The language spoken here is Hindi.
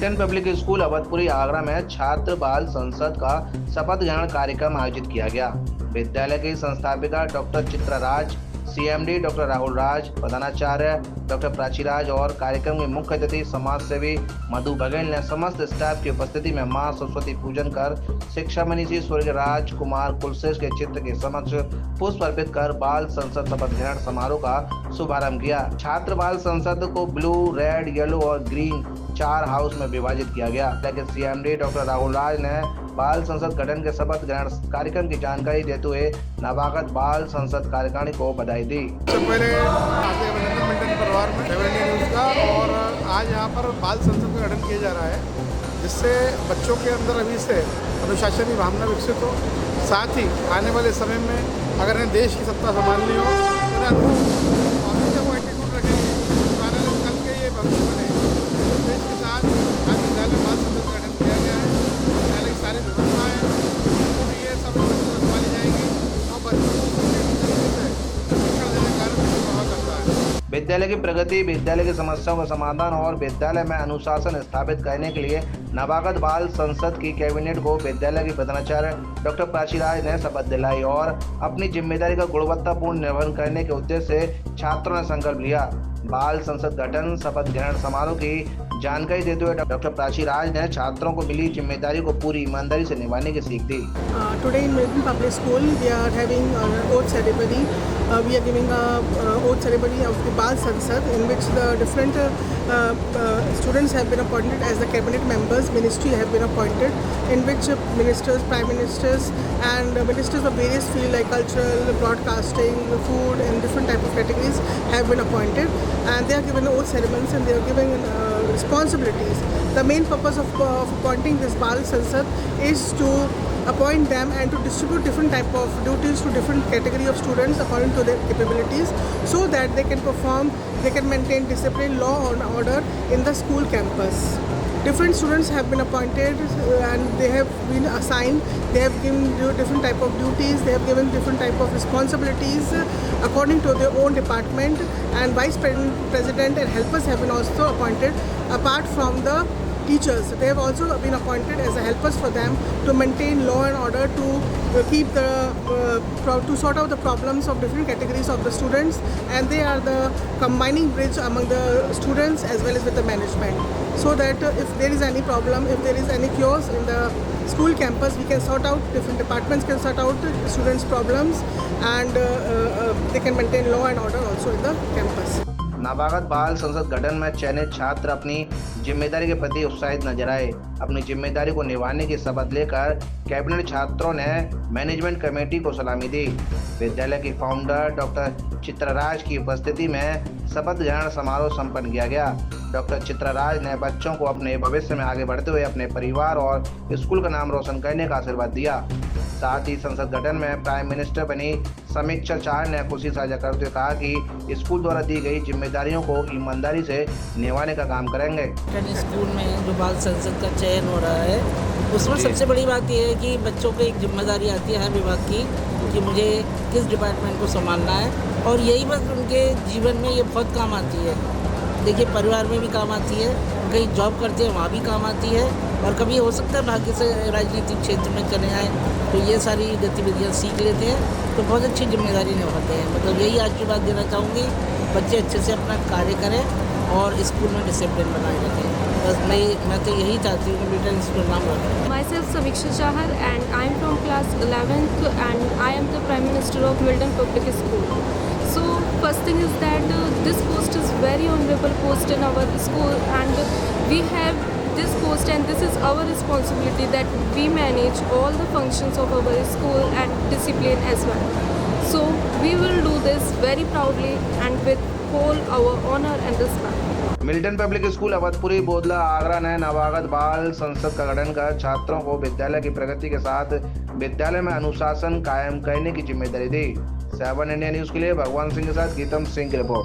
Milton public school Awadhpuri Agra में छात्र बाल संसद का शपथ ग्रहण कार्यक्रम आयोजित किया गया। विद्यालय की संस्थापिका डॉक्टर चित्रा राज, सीएमडी डॉक्टर राहुल राज, प्रधानाचार्य डॉक्टर प्राची राज और कार्यक्रम के मुख्य अतिथि समाज सेवी मधु बघेल ने समस्त स्टाफ की उपस्थिति में मां सरस्वती पूजन कर शिक्षा मनीषी स्वर्गीय राजकुमार कुलश्रेष्ठ के चित्र के समक्ष पुष्प अर्पित कर बाल संसद शपथ ग्रहण समारोह का शुभारंभ किया। छात्र बाल संसद को ब्लू, रेड, येलो और ग्रीन 4 हाउस में विभाजित किया गया। लेकिन सीएमडी डॉक्टर राहुल राज ने बाल संसद गठन के शपथ ग्रहण कार्यक्रम की जानकारी देते हुए नवागत बाल संसद कार्यकारिणी को बधाई दी। सबसे पहले मिल्टन परिवार में 7 इंडिया न्यूज़ का, और आज यहाँ पर बाल संसद का गठन किया जा रहा है, जिससे बच्चों के अंदर अभी से अनुशासन की भावना विकसित हो। साथ ही आने वाले समय में अगर इन्हें देश की सत्ता संभालनी हो तो हमेशा वो एटीट्यूड रखेंगे, आने वाले कल के ये भविष्य बने। देश के साथ आज विद्यालय बाल संसद का गठन किया गया है। विद्यालय की सारी व्यवस्थाएँ ये सब संभाली जाएगी और बच्चों को शिक्षण देने का कार्य प्रभाव करता है। विद्यालय की प्रगति, विद्यालय की समस्याओं का समाधान और विद्यालय में अनुशासन स्थापित करने के लिए नवागत बाल संसद की कैबिनेट को विद्यालय की प्रधानाचार्य डॉक्टर प्राची राज ने शपथ दिलाई और अपनी जिम्मेदारी का गुणवत्तापूर्ण निर्वहन करने के उद्देश्य से छात्रों ने संकल्प लिया। बाल संसद गठन शपथ ग्रहण समारोह की जानकारी देते हुए डॉक्टर प्राची राज ने छात्रों को मिली जिम्मेदारी को पूरी ईमानदारी से निभाने की सीख दी। Today in Milton Public School we are having an oath ceremony. We are giving a oath ceremony of the Bal Sansad, in which the different students have been appointed as the cabinet members. Ministry have been appointed, in which ministers, prime ministers and ministers of various fields like cultural, broadcasting, food and different type of categories have been appointed, and they are given oath ceremonies and they are given responsibilities. The main purpose of appointing this Bal Sansad is to appoint them and to distribute different type of duties to different category of students according to their capabilities, so that they can maintain discipline, law and order in the school campus. Different students have been appointed and they have been assigned. They have given different type of duties. They have given different type of responsibilities according to their own department. And vice president and helpers have been also appointed. Apart from the teachers, they have also been appointed as helpers for them to maintain law and order, to keep to sort out the problems of different categories of the students, and they are the combining bridge among the students as well as with the management, so that if there is any problem, if there is any chaos in the school campus, we can sort out, different departments can sort out the students' problems, and they can maintain law and order also in the campus. नवागत बाल संसद गठन में चयनित छात्र अपनी जिम्मेदारी के प्रति उत्साहित नजर आए। अपनी जिम्मेदारी को निभाने की शपथ लेकर कैबिनेट छात्रों ने मैनेजमेंट कमेटी को सलामी दी। विद्यालय की फाउंडर डॉक्टर चित्रा राज की उपस्थिति में शपथ ग्रहण समारोह संपन्न किया गया। डॉक्टर चित्रा राज ने बच्चों को अपने भविष्य में आगे बढ़ते हुए अपने परिवार और स्कूल का नाम रोशन करने का आशीर्वाद दिया। साथ ही संसद गठन में प्राइम मिनिस्टर बनी समीक्षा चार ने खुशी साझा करते हुए कहा कि स्कूल द्वारा दी गई जिम्मेदारियों को ईमानदारी से निभाने का काम करेंगे। स्कूल में जो बाल संसद का चयन हो रहा है, उसमें सबसे बड़ी बात यह है कि बच्चों को एक जिम्मेदारी आती है हर विभाग की कि मुझे किस डिपार्टमेंट को संभालना है, और यही बस उनके जीवन में ये बहुत काम आती है। देखिए, परिवार में भी काम आती है, कहीं जॉब करते हैं वहाँ भी काम आती है, और कभी हो सकता है भाग्य से राजनीतिक क्षेत्र में चले आए तो ये सारी गतिविधियाँ सीख लेते हैं, तो बहुत अच्छी जिम्मेदारी निभाते हैं। मतलब यही आशीर्वाद देना चाहूँगी, बच्चे अच्छे से अपना कार्य करें और स्कूल में डिसिप्लिन बनाए रखें। बस मैं तो यही चाहती हूँ कि मिल्टन स्कूल नाम रखें। Myself Samiksha Chahar, and I am from class 11th, and I am the Prime Minister of Milton Public School. So first thing is that this post is very honorable post in our school, and we have this post, and this is our responsibility that we manage all the functions of our school and discipline as well. So we will do this very proudly and with whole our honor and respect. Milton public school Awadhpuri Bodla Agra ने नवागत बाल संसद का गठन कर छात्रों को विद्यालय की प्रगति के साथ विद्यालय में अनुशासन कायम करने की जिम्मेदारी दी। 7 इंडिया न्यूज़ के लिए भगवान सिंह के साथ गीतम सिंह की रिपोर्ट।